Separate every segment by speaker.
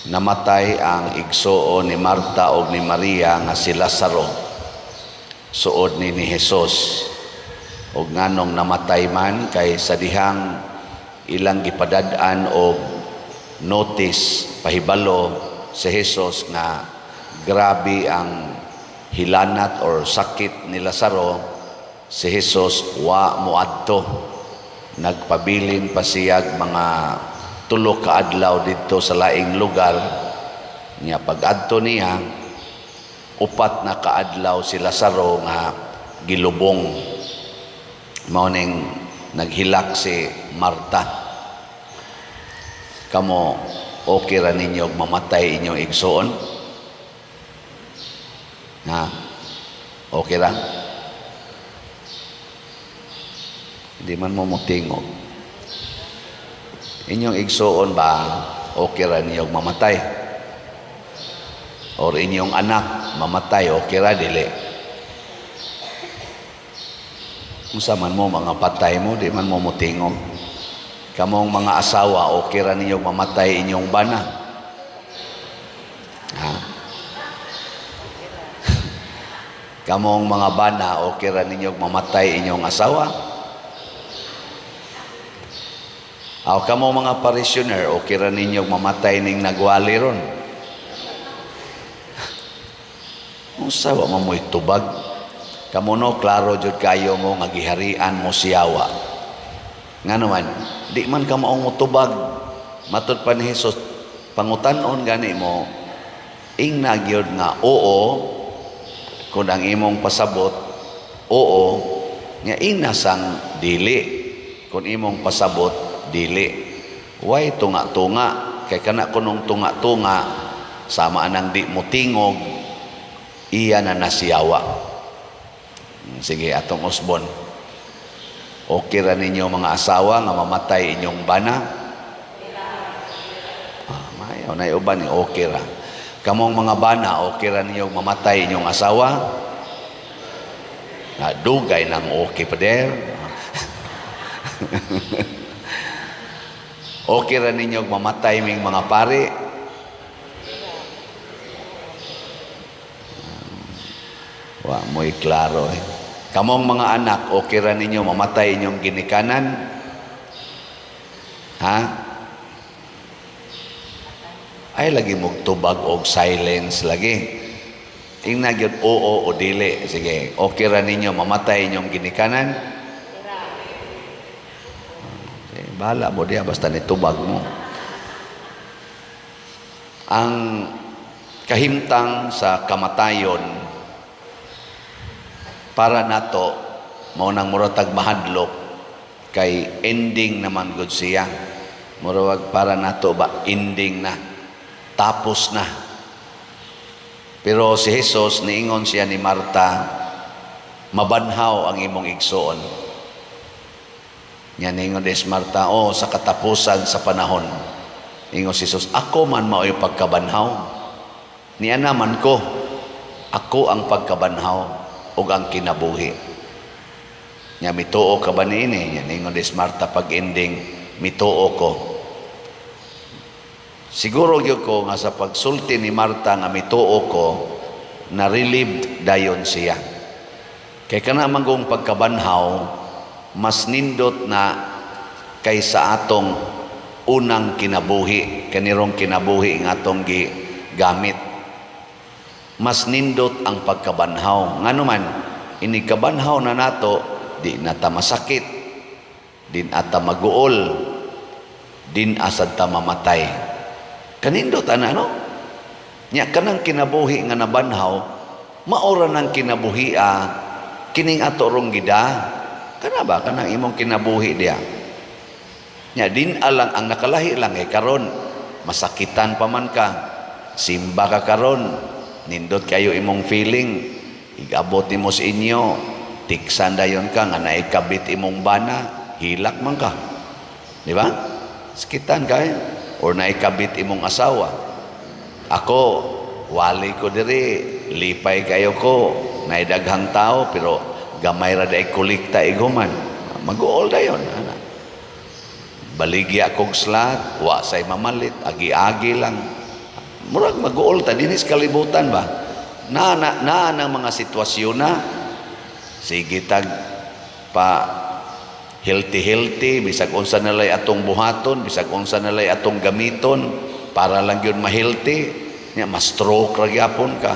Speaker 1: namatay ang igsuon ni Marta o ni Maria nga si Lazaro suod ni Hesus. O nganong namatay man kay sa dihang ilang gipadad-an og notice pahibalo si Hesus nga grabe ang hilanat or sakit ni Lazaro, si Hesus wa moadto. Nagpabilin pa siyag mga 3 ka adlaw dito sa laing lugar. Nya pag-adto niya, 4 na kaadlaw si Lazaro nga gilubong. Mao ning naghilak si Marta. Kamo okay ra ninyo mamatay inyong igsuon? Ha? Okay ra? Hindi man mo mutingog. Inyong igsuon ba okay ra ninyo mamatay? Or inyong anak mamatay okay ra dili? Unsa man mo mga patay mo di man mo mutingog. Kamong mga asawa okay ra ninyo mamatay inyong bana? Ha? Kamong mga bana okay ra ninyo mamatay inyong asawa? Aw kamo mga parishioner okay ra ninyo mamatay ning nagwali ron? Unsa wa mo itubag? Kamo no klaro jud kayo mo nga giharian mo siyawa. Ngano man di man ka maong mutubag. Matud pa ni Hesus, pangutan-on gani mo ingna gyud nga oo kun ang imong pasabot oo nya ingna sang dili kun imong pasabot dili. Way tunga-tunga kay kana kunong tunga-tunga sama anang di mutingog iya na nasiyawa. Sige atong usbon. Okay ra ninyo mga asawa nga mamatay inyong bana? Mayaw na uban okay ra. Kamong mga bana okay ra ninyo mamatay inyong asawa? Dugay nang okay pa der. Okay ra ninyo mamatay ming mga pare? Wa mo'y klaro eh. Kamong mga anak, okay ra ninyo mamatay inyong ginikanan? Ha? Ay lagi mugtubag og silence lagi. Ingna gyud oo o dili. Sige, okay ra ninyo mamatay inyong ginikanan? Bahala mo diya basta nitubag mo. Ang kahimtang sa kamatayon para nato mao nang muratag mahadlok kay ending naman gud siya. Murag para nato ba ending na, tapos na. Pero si Hesus niingon siya ni Marta, mabanhaw ang imong igsuon. Nya niingon des Marta, sa katapusan sa panahon. Ingon si Jesus, ako man mao'y pagkabanhaw. Niya naman ko, ako ang pagkabanhaw o ang kinabuhi. Nya mituo ka ba niini? Nya ningon des Marta pag ending, mituo ko. Siguro gyud ko nga sa pagsulti ni Marta nga mituo ko, na-relieved dayon siya. Kay kana manggong pagkabanhaw, mas nindot na kaysa atong unang kinabuhi, kanirong kinabuhi nga atong gamit. Mas nindot ang pagkabanhaw. Ngano man, ini kabanhaw na nato, di nata masakit, din ata maguol, din asad ta mamatay. Kanindot ana no? Nya kanang kinabuhi nga nabanhaw, maora nang kinabuhi kining ato rong gida. Kana ba kanang imong kinabuhi diya? Nya din alang ang nakalahi lang karon masakitan pa man ka, simba ka karon, nindot kayo imong feeling, igabot nimo sa inyo, tiksan dayon ka nga naikabit imong bana, hilak man ka. Di ba? Sakitan ka or naikabit imong asawa. Ako, wali ko diri, lipay kayo ko, naidaghang tao, pero gamay ra day kulikta iguman. Mag-uol dayon. Baligya kong slat, wa say mamalit, agi-agi lang. Murag mag-uol ta dinis kalibutan ba? Na ng mga sitwasyon na sige tag pa healthy bisag unsa nalay atong buhaton, bisag unsa nalay atong gamiton para lang yun ma-healthy. Nya ma-stroke ra gyapon ka.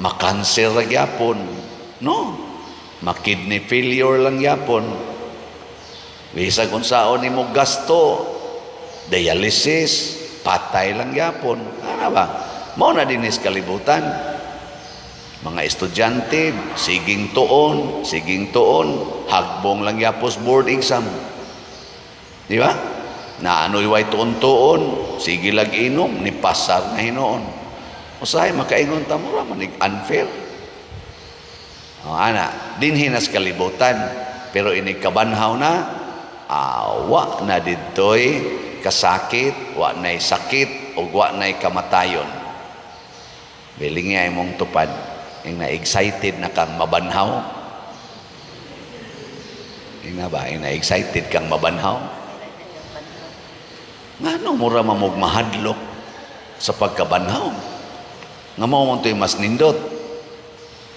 Speaker 1: Ma-cancer ra gyapon. No. Ma-kidney failure lang gyapon. Bisag unsaon nimo gasto, dialysis, patay lang gyapon. Ano ba? Mao na dinis kalibutan. Mga estudyante, siging tuon, hagbong lang yapos board exam. Di ba? Na ano'y way tuon-tuon, sige lag inom, ni pasar na hinoon. Usahay, makaingon tamura, manig unfair. O, ana, dinhinas kalibutan, pero inikabanhaw na, wa na dito'y kasakit, wa na'y sakit, o wa na'y kamatayon. Biling nga imong tupad, yung na-excited na kang mabanhaw. Yung na ba, yung na-excited kang mabanhaw. Nga no, mura mamugmahadlok sa pagkabanhaw. Nga mo ito'y mas nindot.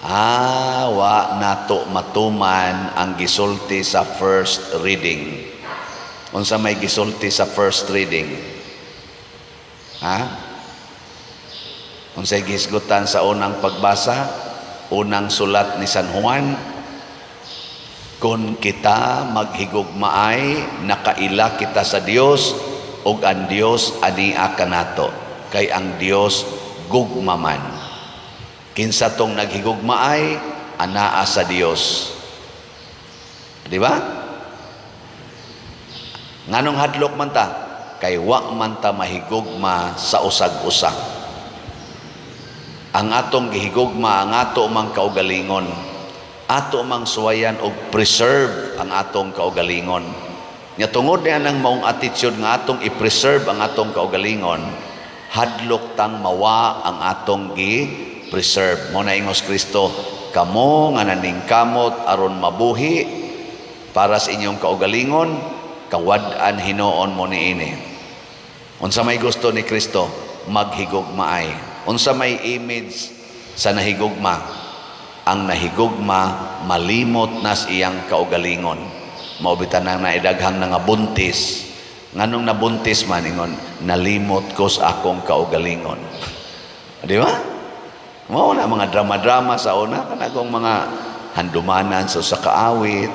Speaker 1: Wa nato matuman ang gisulti sa first reading. Unsa may gisulti sa first reading? Unsay gisgutan sa unang pagbasa, unang sulat ni San Juan, kung kita maghigugmaay, nakaila kita sa Dios, ug ang Dios ania kanato, kay ang Dios gugmaman. Kinsa tong naghigugmaay, anaa sa Dios. Di ba? Nganong hadlok man ta? Kay wa man ta mahigugma sa usag-usag. Ang atong gihigugma, ang ato mang kaugalingon, ato mang suwayan og preserve ang atong kaugalingon. Nya tungod niya ng maong attitude nga atong i-preserve ang atong kaugalingon, hadlok tang mawa ang atong gi-preserve. Mo na ingos Kristo, kamo nga naningkamot aron mabuhi para sa inyong kaugalingon, kawad-an hinoon mo niini. Unsa may gusto ni Kristo, maghigugmaay. Unsa may image sa nahigugma? Ang nahigugma malimot nas iyang kaugalingon. Maubitan na naidaghang nga buntis. Nganong nabuntis man ingon, nalimot ko sa akong kaugalingon. Di ba? Mao na mga drama-drama sa una, kanagong mga handumanan sa kaawit,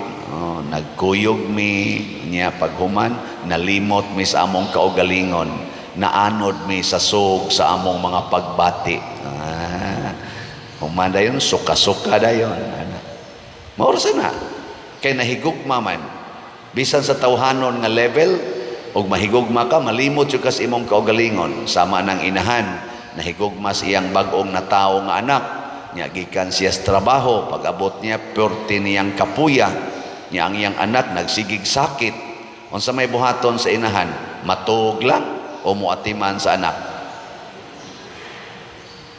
Speaker 1: nagkuyog mi niya paghuman, nalimot mi sa among kaugalingon, naanod mi sa sug sa among mga pagbati. Human dayon, suka-suka dayon. Maurasa na. Kay nahigugma man, bisan sa tawhanon nga level, og mahigugma ka, malimot yung kas imong kaugalingon. Sama ng inahan, nahigugma siyang bagong na tao nga anak, niya gikan siya sa trabaho, pag-abot niya, purti niyang kapuya, niya ang iyang anak, nagsigig sakit. Unsa may buhaton sa inahan, matuog lang, o muatiman sa anak.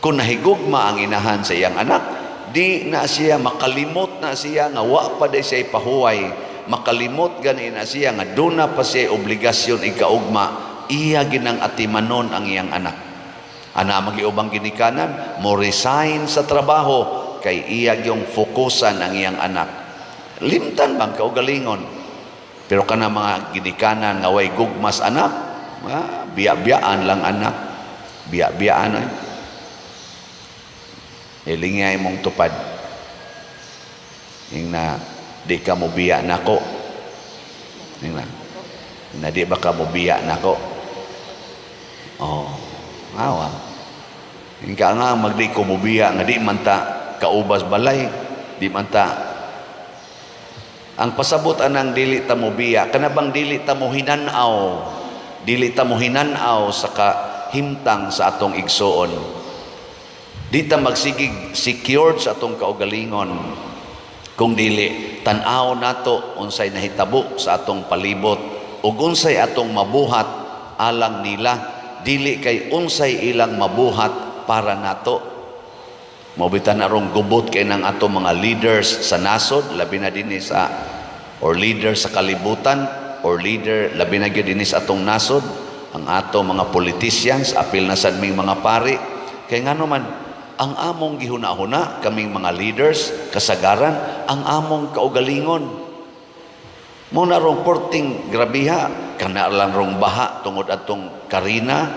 Speaker 1: Kung nahigugma ang inahan sa iyang anak, di na siya makalimot na siya nga wa pa day siya pahuway, makalimot gani na siya nga duna pa siya obligasyon ikaugma, iya ginang atimanon ang iyang anak. Ana magiubang ginikanan, mo resign sa trabaho kay iya yung fokusan ang iyang anak. Limtan bang kaugalingon? Pero kana mga ginikanan nga way gugmas anak, biya-biyaan lang anak, biya-biyaan ilingay mong tupad yung na di ka mo biya nako, yung na di ba ka mo biya nako, awa yung ka nga magdi ko mo biya nga di man ta kaubas balay, di man ta ang pasabot anang dili ta mo biya, kanabang dili ta mo hinanaw sa kahimtang sa atong igsoon. Di ta magsigig secured sa atong kaugalingon kung dili tan-aw nato unsay nahitabo sa atong palibot ug unsay atong mabuhat alang nila, dili kay unsay ilang mabuhat para nato. Mabitan arong gubot kay nang atong mga leaders sa nasod, labi na dinhi sa or leader sa kalibutan or leader labi na gyud dinhi sa atong nasod, ang ato mga politicians, apil na sad ming mga pari, kay nga naman, ang among gihuna-huna, kaming mga leaders, kasagaran, ang among kaugalingon. Muna rong porting grabiha, kana lang rong baha, tungod atong Karina,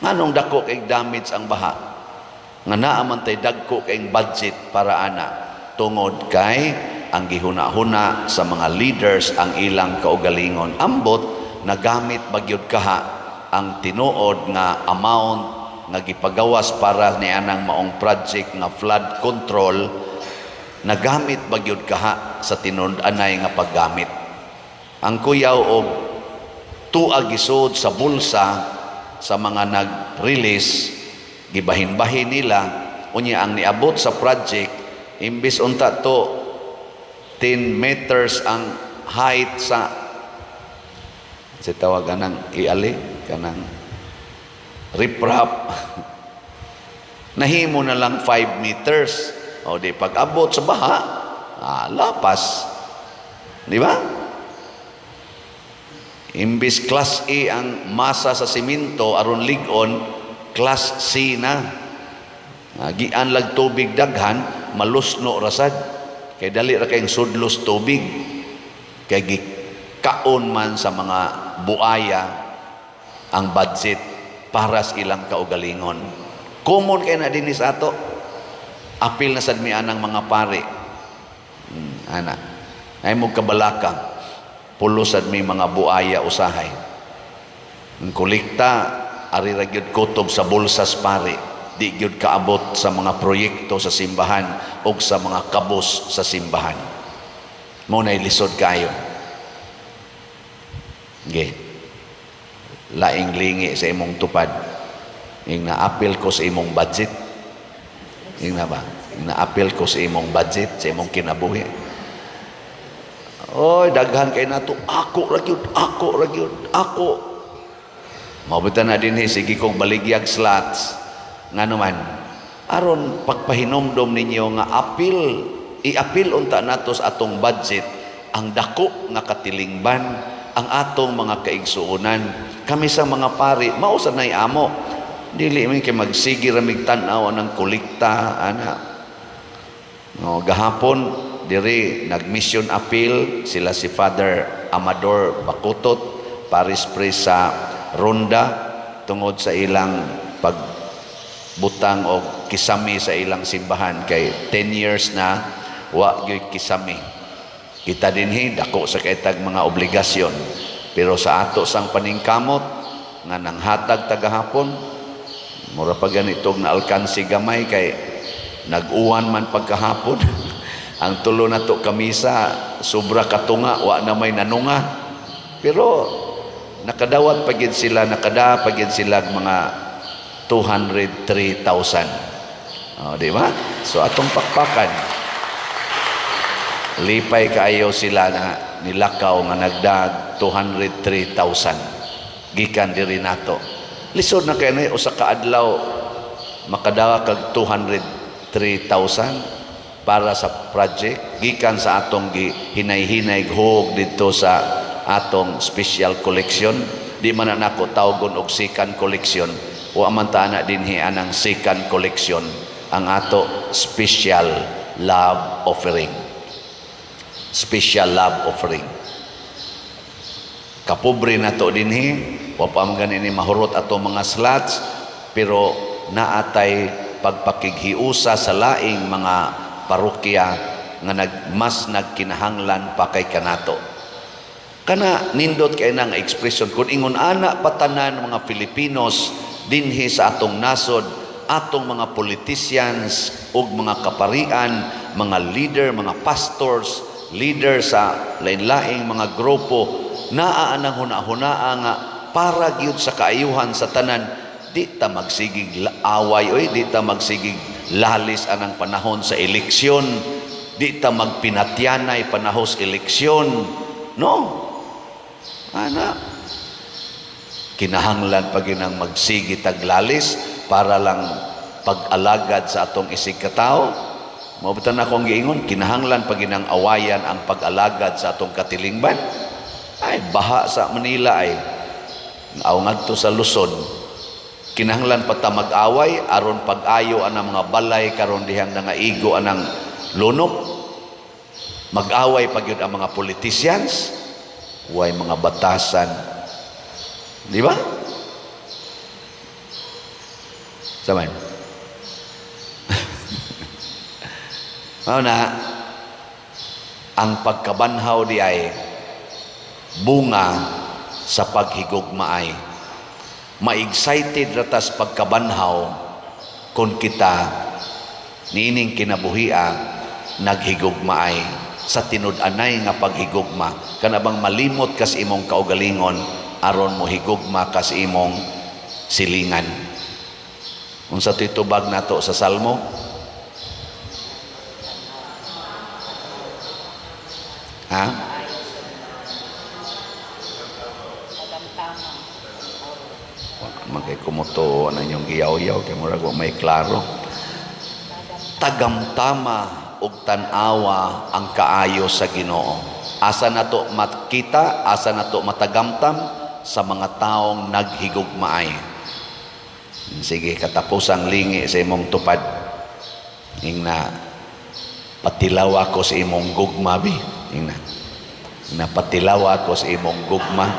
Speaker 1: nganong dako kay damage ang baha, nga naaman tay dagko kay budget para ana, tungod kay ang gihuna-huna sa mga leaders ang ilang kaugalingon. Ambot, nagamit bagyod kaha ang tinuod nga amount nga gipagawas para ni anang maong project nga flood control, nagamit bagyod kaha sa tinud-anay nga paggamit. Ang kuyaw og tuag isod sa bulsa sa mga nag-release, gibahin-bahin nila, unya ang niabot sa project, imbis unta to 10 meters ang height sa tawagan ng iali, kanang riprap, nahimo na lang 5 meters. O di pag-abot sa baha, lapas. Di ba? Imbis class A ang masa sa simento aron ligon, class C na. Gian lag tubig daghan, malusno rasad. Kay dali ra kayong sudlos tubig. Kay gikaon man sa mga buaya ang budget para sa ilang kaugalingon. Common kay na dinis ato. Apil na sad mi anang mga pare. Ana. Ay mo kabalaka. Pulusad mi mga buaya usahay. Ang kolekta ari ra gyud kutob sa bulsas pare. Di gyud kaabot sa mga proyekto sa simbahan o sa mga kabos sa simbahan. Mo na ilisod kayo. Okay. Laing lingi sa imong tupad. Yung na-appeal ko sa imong budget. Yung na ba? Yung na-appeal ko sa imong budget, sa imong kinabuhi. Oy, daghan kay nato. Ako ragyod, ako. Mabutan na din sige kong baligyag slots. Nga naman, aron pagpahinomdom ninyo nga i-appeal unta nato sa atong budget ang dako nga katilingban, ang atong mga kaigsuonan. Kami sa mga pari, mausa na amo. Dili man kay magsigi ramig tan-aw ng kolekta ana. No, gahapon diri nag-mission appeal sila si Father Amador Bakutot, Paris Priest sa Ronda tungod sa ilang pagbutang o kisami sa ilang simbahan kay 10 years na wa gyud kisami. Kita dinhi dako sa kaitag mga obligasyon. Pero sa ato sang paningkamot nga nanghatag tagahapon, mura pa ganitong na alkansi gamay kay nag-uwan man pagkahapon. Ang tulo na to kamisa sobra katunga, wa na may nanunga. Pero nakadawat pagid sila, nakada pagid sila mga 203,000. Di ba? So atong pakpakan, lipay kaayo sila na nilakaw nga nagdag 203,000 gikan diri nato. Lisod na kay na usa ka adlaw makadawa kag 203,000 para sa project gikan sa atong hinay-hinay hog dito sa atong special collection. Di man na nako tawgon og second collection, wa man ta na dinhi anang second collection, ang ato special love offering. Special love offering. Kapobre na to dinhi, wa pa man ganin mahurot ato mga slots, pero naatay pagpakighiusa sa laing mga parokya nga mas nagkinahanglan pa kay kanato. Kana nindot kay nang expression kun ingon ana patanan mga Filipinos dinhi sa atong nasod, atong mga politicians ug mga kaparian, mga leader, mga pastors, leader sa lain-laing mga grupo naa anang huna-hunaa nga para gyud sa kaayuhan sa tanan, di ta magsigig away oy, di ta magsigig lalis anang panahon sa eleksyon, di ta magpinatyanay panahos eleksyon, no? Ana kinahanglan pa ginang magsigi taglalis para lang pag-alagad sa atong isig katao. Mabutan na akong giingon, kinahanglan pa ginang awayan ang pag-alagad sa atong katilingban. Ay baha sa Manila ay Aw ngadto sa Luzon, kinahanglan pa ta mag-away aron pag-ayo anang mga balay karon dihang nangaigo anang lunok. Mag-away pa gyud ang mga politicians, way mga batasan. Di ba? Saman. Mao na ang pagkabanhaw di ay bunga sa paghigugma ay ma-excited ratas pagkabanhaw kung kita niining kinabuhia naghigugma ay sa tinud-anay nga paghigugma kanabang malimot kas imong kaugalingon aron mo higugma kas imong silingan. Unsa titubag nato sa Salmo? Ha? Magkay kumuto na yung giyaw-yaw kay murag wa may klaro. Tagamtama ug tan-awa ang kaayo sa Ginoo. Asa nato makita, asa nato matagamtam sa mga taong naghigugmaay. Sige, katapusang lingi sa imong tupad. Ingna patilaw ako sa imong gugma bi. Ingna napatilaw ako sa imong gugma.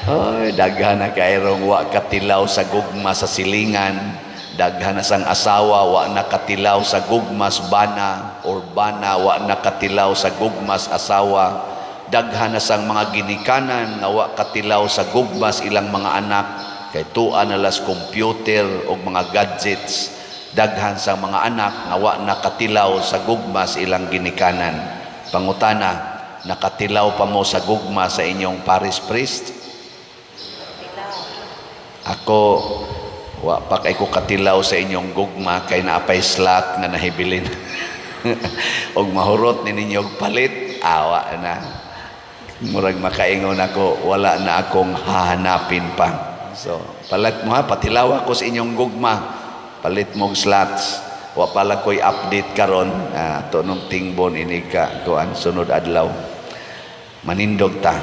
Speaker 1: Oy, daghan na kayrong wa katilaw sa gugma sa silingan, daghan na sang asawa wa nakatilaw sa gugmas bana or bana wa nakatilaw sa gugmas asawa, daghan na sang mga ginikanan nga wa katilaw sa gugmas ilang mga anak kay tuan na las computer o mga gadgets, daghan sang mga anak nga wa nakatilaw sa gugmas ilang ginikanan. Pangutana, nakatilaw pa mo sa gugma sa inyong parish priest? Ako, wa pa kay ko katilaw sa inyong gugma kay naapay slot nga nahibilin. Og mahurot ni ninyong palit, awa na. Murag makaingon ako, wala na akong hahanapin pa. So, palit mo ha, patilaw ako sa inyong gugma. Palit mong slots. Wa pala ko'y update karon to nung tingbon ini ka kuan sunod adlaw. Manindog ta.